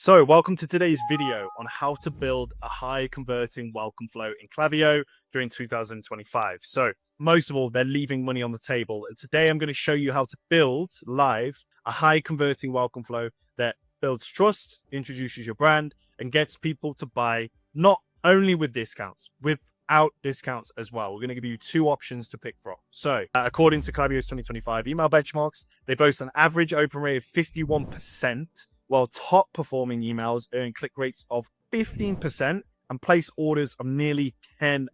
So welcome to today's video on how to build a high converting welcome flow in Klaviyo during 2025. So most of all, they're leaving money on the table. And today I'm going to show you how to build live a high converting welcome flow that builds trust, introduces your brand, and gets people to buy not only with discounts, without discounts as well. We're going to give you two options to pick from. So according to Klaviyo's 2025 email benchmarks, they boast an average open rate of 51%, while top performing emails earn click rates of 15% and place orders of nearly 10%.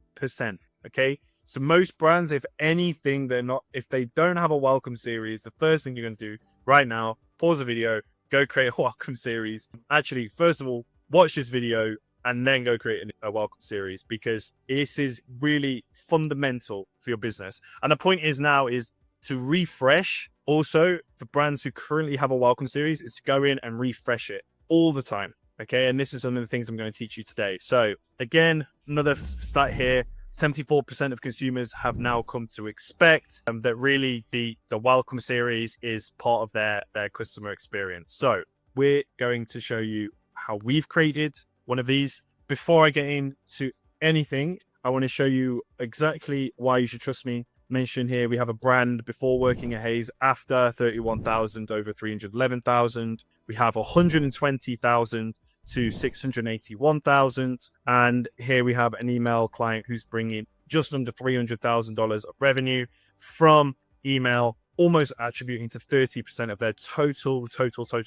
Okay. So most brands, if anything, if they don't have a welcome series, the first thing you're going to do right now, pause the video, go create a welcome series. Actually, first of all, watch this video and then go create a welcome series, because this is really fundamental for your business. And the point is now is to refresh. Also, for brands who currently have a welcome series, is to go in and refresh it all the time. Okay, and this is some of the things I'm going to teach you today. So again, another stat here: 74% of consumers have now come to expect that really the welcome series is part of their customer experience. So we're going to show you how we've created one of these. Before I get into anything, I want to show you exactly why you should trust me. Mention here we have a brand before working at Hayes, after 31,000 over 311,000. We have 120,000 to 681,000, and here we have an email client who's bringing just under $300,000 of revenue from email, almost attributing to 30% of their total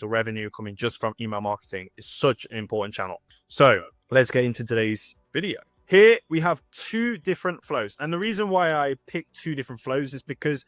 revenue coming just from email marketing. Is such an important channel. So let's get into today's video. Here we have two different flows. And the reason why I picked two different flows is because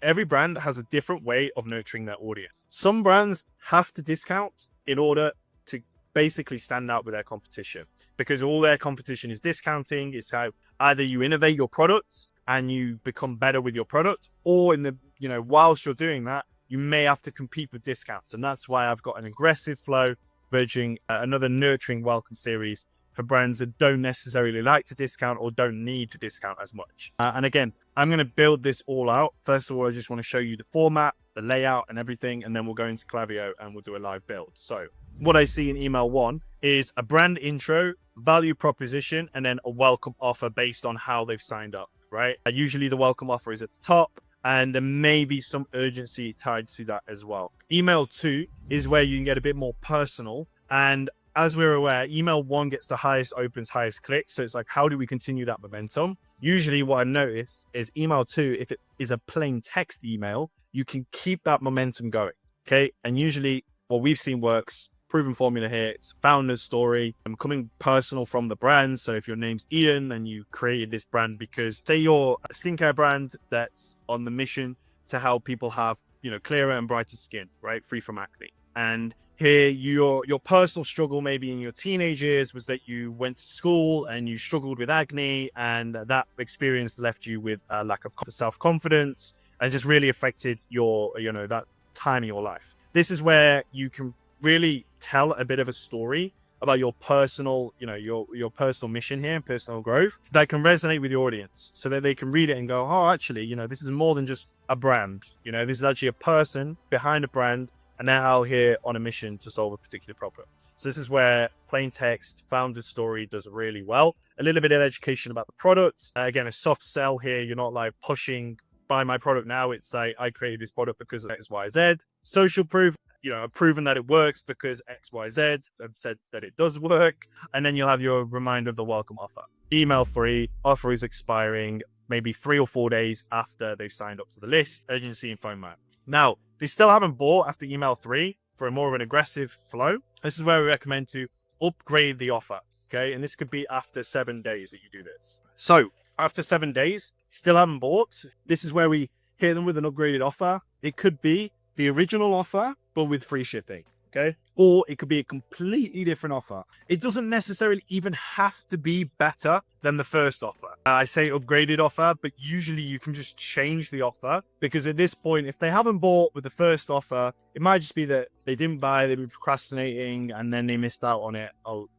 every brand has a different way of nurturing their audience. Some brands have to discount in order to basically stand out with their competition, because all their competition is discounting. It's how either you innovate your products and you become better with your product, or whilst you're doing that, you may have to compete with discounts. And that's why I've got an aggressive flow, verging another nurturing welcome series for brands that don't necessarily like to discount or don't need to discount as much. And again, I'm going to build this all out. First of all, I just want to show you the format, the layout and everything, and then we'll go into Klaviyo and we'll do a live build. So what I see in email one is a brand intro, value proposition, and then a welcome offer based on how they've signed up, right? Usually the welcome offer is at the top, and there may be some urgency tied to that as well. Email two is where you can get a bit more personal, and as we're aware, email one gets the highest opens, highest clicks. So it's like, how do we continue that momentum? Usually what I noticed is email two, if it is a plain text email, you can keep that momentum going. Okay. And usually what we've seen works, proven formula here, it's founder's story and coming personal from the brand. So if your name's Ian and you created this brand because, say, you're a skincare brand that's on the mission to help people have, clearer and brighter skin, right? Free from acne. And here, your personal struggle maybe in your teenage years was that you went to school and you struggled with acne, and that experience left you with a lack of self-confidence and just really affected your, that time in your life. This is where you can really tell a bit of a story about your personal, your personal mission here and personal growth that can resonate with your audience, so that they can read it and go, oh, actually, this is more than just a brand. This is actually a person behind a brand, and they're out here on a mission to solve a particular problem. So this is where plain text, founder's story does really well. A little bit of education about the product. Again, a soft sell here. You're not like pushing, buy my product now. It's like, I created this product because of X, Y, Z. Social proof, I've proven that it works because X, Y, Z. I've said that it does work. And then you'll have your reminder of the welcome offer. Email free, offer is expiring maybe 3 or 4 days after they've signed up to the list. Urgency and phone map. Now, they still haven't bought after email 3 for a more of an aggressive flow. This is where we recommend to upgrade the offer. Okay. And this could be after 7 days that you do this. So after 7 days, still haven't bought. This is where we hit them with an upgraded offer. It could be the original offer, but with free shipping. Okay. Or it could be a completely different offer. It doesn't necessarily even have to be better than the first offer. I say upgraded offer, but usually you can just change the offer, because at this point, if they haven't bought with the first offer, it might just be that they didn't buy, they've been procrastinating, and then they missed out on it. Oh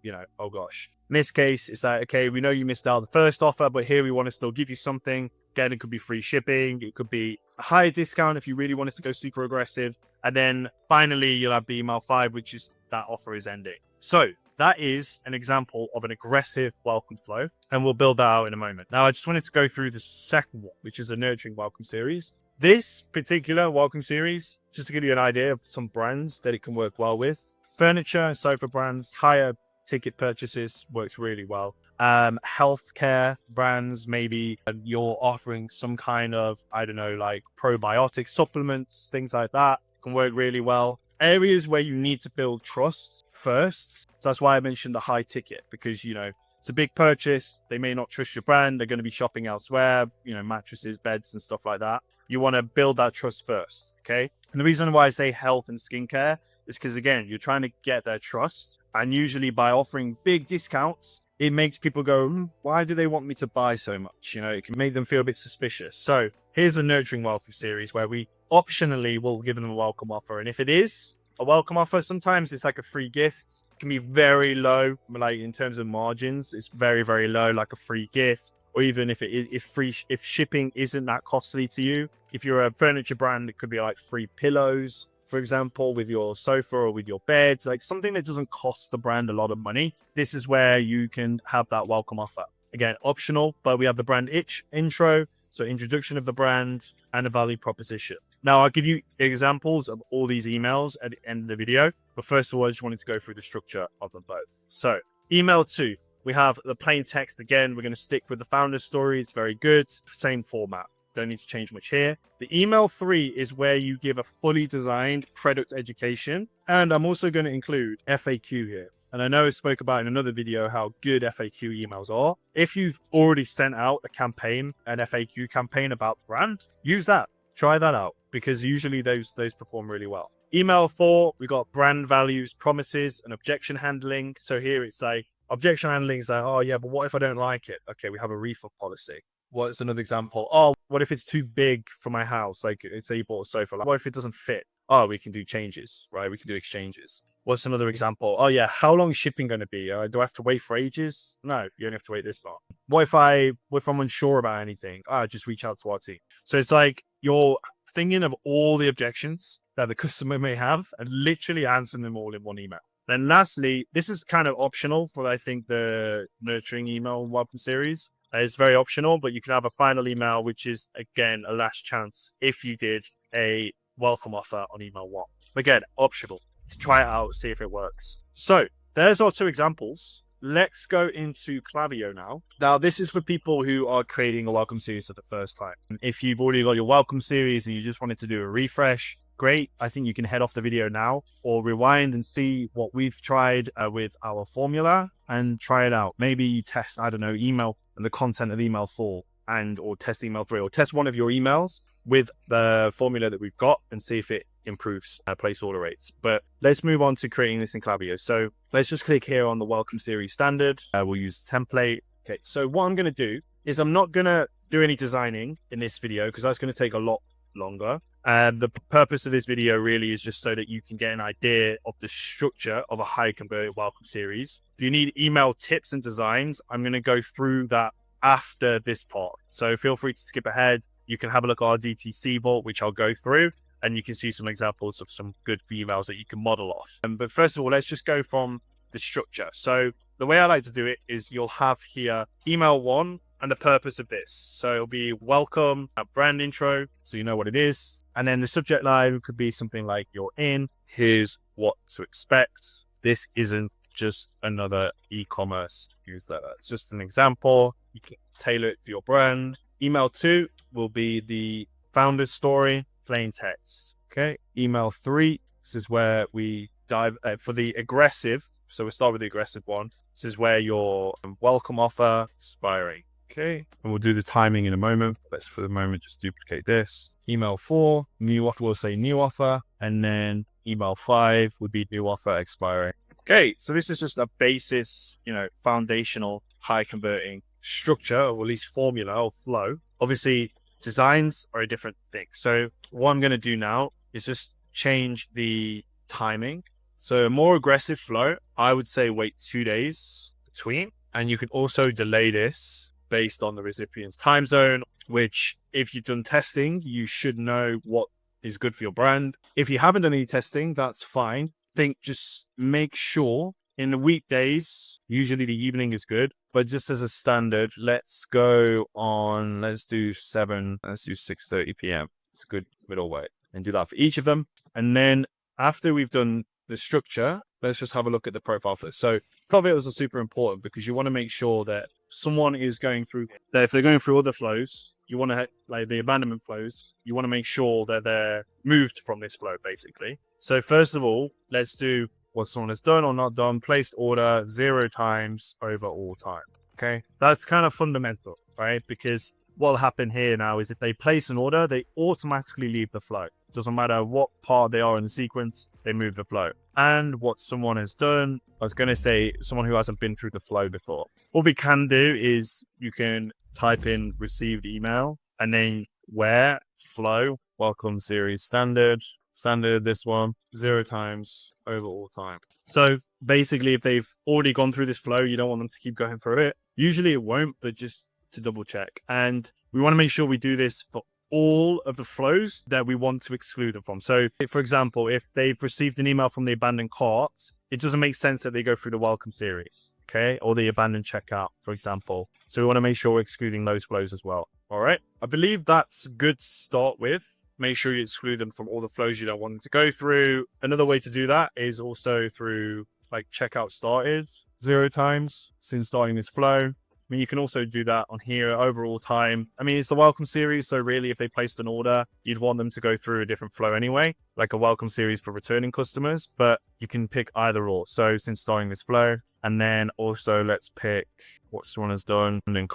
gosh. In this case, it's like, okay, we know you missed out on the first offer, but here we want to still give you something. Again, it could be free shipping. It could be a higher discount if you really wanted to go super aggressive. And then finally, you'll have the email 5, which is that offer is ending. So that is an example of an aggressive welcome flow, and we'll build that out in a moment. Now, I just wanted to go through the second one, which is a nurturing welcome series. This particular welcome series, just to give you an idea of some brands that it can work well with, furniture and sofa brands, higher ticket purchases works really well. Healthcare brands, maybe you're offering some kind of, I don't know, like probiotic supplements, things like that can work really well. Areas where you need to build trust first. So that's why I mentioned the high ticket, because, you know, it's a big purchase. They may not trust your brand. They're going to be shopping elsewhere, you know, mattresses, beds, and stuff like that. You want to build that trust first, okay? And the reason why I say health and skincare is because, again, you're trying to get their trust. And usually by offering big discounts, it makes people go, why do they want me to buy so much? You know, it can make them feel a bit suspicious. So here's a nurturing welcome series where we optionally will give them a welcome offer. And if it is a welcome offer, sometimes it's like a free gift. It can be very low, like in terms of margins, it's very, very low, like a free gift. Or even if it is, if shipping isn't that costly to you, if you're a furniture brand, it could be like free pillows, for example, with your sofa or with your bed, like something that doesn't cost the brand a lot of money. This is where you can have that welcome offer. Again, optional, but we have the brand intro, so introduction of the brand and a value proposition. Now, I'll give you examples of all these emails at the end of the video, but first of all, I just wanted to go through the structure of them both. So email 2, we have the plain text. Again, we're going to stick with the founder's story. It's very good. Same format. Don't need to change much here. The email 3 is where you give a fully designed product education. And I'm also going to include FAQ here. And I know I spoke about in another video how good FAQ emails are. If you've already sent out a campaign, an FAQ campaign about brand, use that. Try that out, because usually those perform really well. Email 4, we got brand values, promises, and objection handling. So here it's like, objection handling is like, oh yeah, but what if I don't like it? Okay, we have a refund policy. What's another example? Oh, what if it's too big for my house? Like, say you bought a sofa. Like, what if it doesn't fit? Oh, we can do changes, right? We can do exchanges. What's another example? Oh yeah, how long is shipping going to be? Do I have to wait for ages? No, you only have to wait this long. What if I'm unsure about anything? Just reach out to our team. So it's like you're thinking of all the objections that the customer may have and literally answering them all in one email. Then lastly, this is kind of optional for, I think, the nurturing email welcome series. It's very optional, but you can have a final email, which is, again, a last chance if you did a welcome offer on email 1. Again, optional to try it out, see if it works. So there's our 2 examples. Let's go into Klaviyo now. Now, this is for people who are creating a welcome series for the first time. If you've already got your welcome series and you just wanted to do a refresh, great. I think you can head off the video now or rewind and see what we've tried with our formula and try it out. Maybe you test, I don't know, email and the content of email 4 or test email 3 or test one of your emails with the formula that we've got and see if it improves place order rates. But let's move on to creating this in Klaviyo. So let's just click here on the welcome series standard. We'll use the template. Okay, so what I'm going to do is I'm not going to do any designing in this video because that's going to take a lot longer. And the purpose of this video really is just so that you can get an idea of the structure of a high converted welcome series. If you need email tips and designs, I'm going to go through that after this part. So feel free to skip ahead. You can have a look at our DTC vault, which I'll go through, and you can see some examples of some good emails that you can model off. But first of all, let's just go from the structure. So the way I like to do it is you'll have here email 1 and the purpose of this. So it'll be welcome, a brand intro, so you know what it is. And then the subject line could be something like you're in, here's what to expect. This isn't just another e-commerce newsletter. It's just an example. You can tailor it for your brand. Email 2 will be the founder's story, plain text. Okay. Email 3, this is where we dive for the aggressive. So we'll start with the aggressive one. This is where your welcome offer expiring. Okay, and we'll do the timing in a moment. Let's for the moment just duplicate this. Email 4, new offer, we'll say new offer, and then email 5 would be new offer expiring. Okay, so this is just a basis, foundational, high converting structure, or at least formula or flow. Obviously, designs are a different thing. So what I'm going to do now is just change the timing. So a more aggressive flow, I would say wait 2 days between, and you can also delay this based on the recipient's time zone, which if you've done testing, you should know what is good for your brand. If you haven't done any testing, that's fine. think just make sure in the weekdays, usually the evening is good, but just as a standard, let's do 6:30 p.m. It's a good middle way, and do that for each of them. And then after we've done the structure, let's just have a look at the profile first. So profiles are super important because you want to make sure that someone is going through, that if they're going through other flows, you want to, like the abandonment flows, you want to make sure that they're moved from this flow, basically. So first of all, let's do what someone has done or not done, placed order 0 times over all time. Okay, that's kind of fundamental, right? Because what will happen here now is if they place an order, they automatically leave the flow. Doesn't matter what part they are in the sequence, they move the flow. And what someone has done, I was going to say someone who hasn't been through the flow before. What we can do is you can type in received email and then where flow, welcome series standard, this one, 0 times over all time. So basically, if they've already gone through this flow, you don't want them to keep going through it. Usually it won't, but just to double check. And we want to make sure we do this for all of the flows that we want to exclude them from. So for example, if they've received an email from the abandoned cart, it doesn't make sense that they go through the welcome series, okay? Or the abandoned checkout, for example. So we want to make sure we're excluding those flows as well. All right. I believe that's good to start with. Make sure you exclude them from all the flows you don't want them to go through. Another way to do that is also through like checkout started 0 times since starting this flow. I mean, you can also do that on here overall time. I mean, it's the welcome series. So really, if they placed an order, you'd want them to go through a different flow anyway, like a welcome series for returning customers, but you can pick either or. So since starting this flow, and then also let's pick what someone has done and then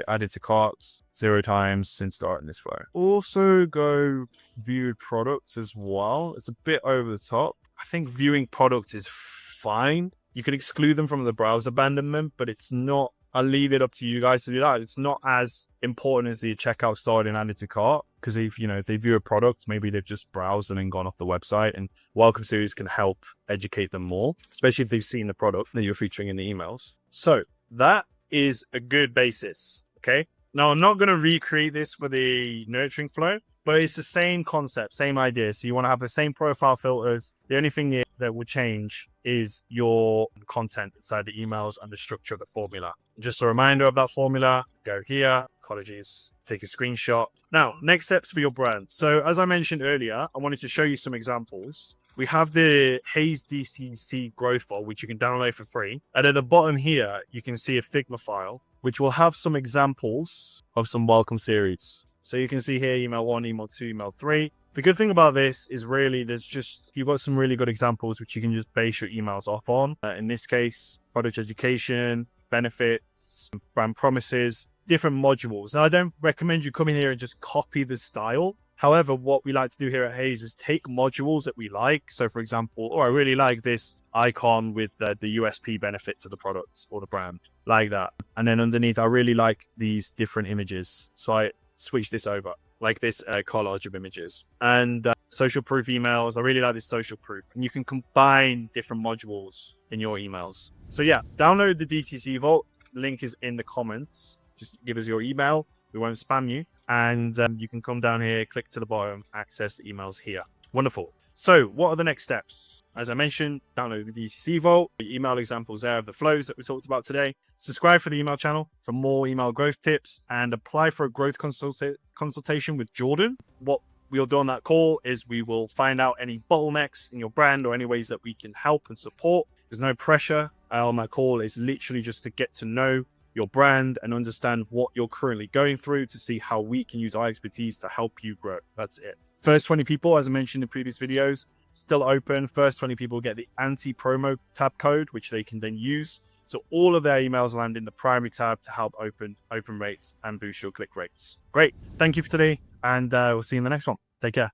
added to carts 0 times since starting this flow. Also go viewed products as well. It's a bit over the top. I think viewing products is fine. You could exclude them from the browse abandonment, but it's not. I'll leave it up to you guys to do that. It's not as important as the checkout started and added to cart, because if they view a product, maybe they've just browsed and then gone off the website, and welcome series can help educate them more, especially if they've seen the product that you're featuring in the emails. So that is a good basis. Okay. Now I'm not going to recreate this for the nurturing flow, but it's the same concept, same idea. So you want to have the same profile filters. The only thing that will change is your content inside the emails and the structure of the formula. Just a reminder of that formula, go here, apologies, take a screenshot. Now, next steps for your brand. So as I mentioned earlier, I wanted to show you some examples. We have the Haze DCC growth file, which you can download for free. And at the bottom here, you can see a Figma file, which will have some examples of some welcome series. So you can see here, email 1, email 2, email 3. The good thing about this is really you've got some really good examples which you can just base your emails off on. In this case, product education, benefits, brand promises, different modules. Now, I don't recommend you come in here and just copy the style. However, what we like to do here at Haze is take modules that we like. So for example, I really like this icon with the USP benefits of the product or the brand, like that. And then underneath, I really like these different images. So I switch this over, like this collage of images. And social proof emails, I really like this social proof. And you can combine different modules in your emails. So yeah, download the DTC Vault. The link is in the comments. Just give us your email. We won't spam you. And you can come down here, click to the bottom, access the emails here. Wonderful. So what are the next steps? As I mentioned, download the DTC Vault, the email examples there of the flows that we talked about today. Subscribe for the email channel for more email growth tips, and apply for a growth consultation with Jordan. What we'll do on that call is we will find out any bottlenecks in your brand or any ways that we can help and support. There's no pressure on that call. It's literally just to get to know your brand and understand what you're currently going through to see how we can use our expertise to help you grow. That's it. First 20 people, as I mentioned in previous videos, still open. First 20 people get the anti-promo tab code, which they can then use. So all of their emails land in the primary tab to help open rates and boost your click rates. Great. Thank you for today, and we'll see you in the next one. Take care.